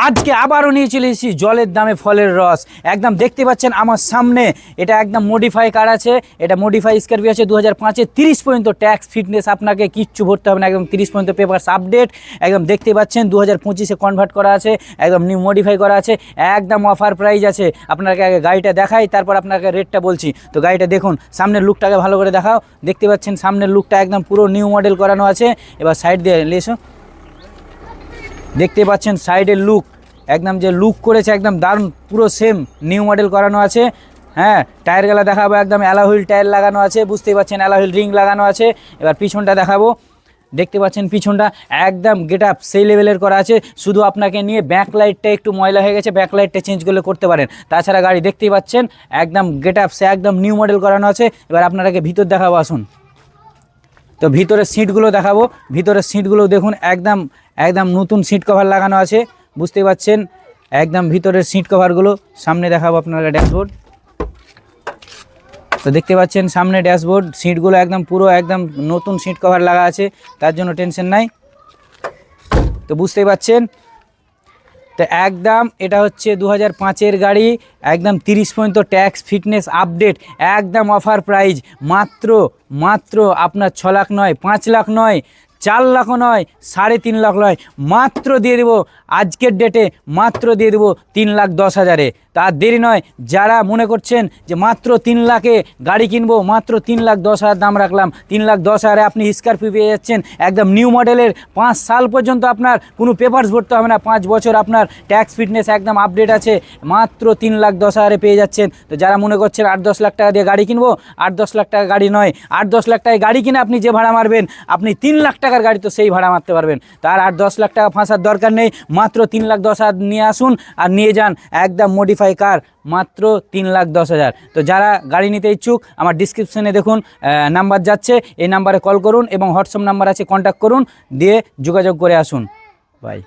আজকে আবারও নিয়ে চলে এসেছি জলের দামে ফলের রস। একদম দেখতে পাচ্ছেন আমার সামনে, এটা একদম মডিফাই কার আছে, এটা মডিফাই স্করপিও আছে 2005-এ। 30 পর্যন্ত ট্যাক্স ফিটনেস, আপনাকে কিচ্ছু ভরতে হবে না, একদম 30 পর্যন্ত পেপারস আপডেট। একদম দেখতে পাচ্ছেন 2025-এ কনভার্ট করা আছে, একদম নিউ মডিফাই করা আছে, একদম অফার প্রাইস আছে। আপনাকে আগে গাড়িটা দেখাই, তারপর আপনাকে রেটটা বলছি। তো গাড়িটা দেখুন, সামনের লুকটাকে ভালো করে দেখাও। দেখতে পাচ্ছেন সামনের লুকটা একদম পুরো নিউ মডেল করানো আছে। এবার সাইড দিয়ে এসো, দেখতে পাচ্ছেন সাইডের লুক, একদম যে লুক করেছে একদম দারুণ, পুরো সেম নিউ মডেল করানো আছে। হ্যাঁ, টায়ারগুলো দেখাবো, একদম অ্যালয় টায়ার লাগানো আছে, বুঝতেই পাচ্ছেন অ্যালয় রিং লাগানো আছে। এবার পিছনটা দেখাবো, দেখতে পাচ্ছেন পিছনটা একদম গেট আপ সেই লেভেলের করা আছে। শুধু আপনাকে নিয়ে ব্যাক লাইটটা একটু ময়লা হয়ে গেছে, ব্যাক লাইটটা চেঞ্জ করতে পারেন। তাছাড়া গাড়ি দেখতেই পাচ্ছেন একদম গেট আপ সে একদম নিউ মডেল করানো আছে। এবার আপনাকে ভিতর দেখাবো, আসুন। তো ভিতরের সিটগুলো দেখাবো, ভিতরের সিটগুলো দেখুন, একদম একদম নতুন সিট কভার লাগানো আছে, বুঝতেই পাচ্ছেন একদম ভিতরের সিট কভারগুলো। সামনে দেখাবো আপনারা ড্যাশবোর্ড, তো দেখতে পাচ্ছেন সামনে ড্যাশবোর্ড, সিটগুলো একদম পুরো একদম নতুন সিট কভার লাগা আছে, তার জন্য টেনশন নাই। তো বুঝতেই পাচ্ছেন, তো একদম এটা হচ্ছে 2005-এর গাড়ি, একদম 30 পর্যন্ত ট্যাক্স ফিটনেস আপডেট, একদম অফার প্রাইস। মাত্র মাত্র আপনার 6 লাখ নয়, 5 লাখ নয়, 4 লাখও নয়, 3.5 লাখ নয়, মাত্র দিয়ে দেবো আজকের ডেটে, মাত্র দিয়ে দেবো 3,10,000-এ। তার দেরি নয়, যারা মনে করছেন যে মাত্র 3 লাখে গাড়ি কিনবো, মাত্র 3,10,000 দাম রাখলাম। 3,10,000-এ আপনি স্করপিও পেয়ে যাচ্ছেন একদম নিউ মডেলের। 5 সাল পর্যন্ত আপনার কোনো পেপারস ভরতে হবে না, 5 বছর আপনার ট্যাক্স ফিটনেস একদম আপডেট আছে, মাত্র 3,10,000-এ পেয়ে যাচ্ছেন। তো যারা মনে করছেন 8-10 লাখ টাকা দিয়ে গাড়ি কিনবো, 8-10 লাখ টাকা গাড়ি নয়, 8-10 লাখ টাকায় গাড়ি কিনে আপনি যে ভাড়া মারবেন, আপনি 3 লাখ টাকার গাড়ি তো সেই ভাড়া মারতে পারবেন। তার 8-10 লাখ টাকা ফাঁসার দরকার নেই, মাত্র 3,10,000 নিয়ে আসুন আর নিয়ে যান একদম মডিফাই কার, মাত্র 3,10,000। তো যারা গাড়ি নিতে ইচ্ছুক, আমার ডিসক্রিপশনে দেখুন নাম্বার যাচ্ছে, এই নাম্বারে কল করুন এবং হোয়াটসঅ্যাপ নাম্বার আছে, কন্ট্যাক্ট করুন, দিয়ে যোগাযোগ করে আসুন। বাই।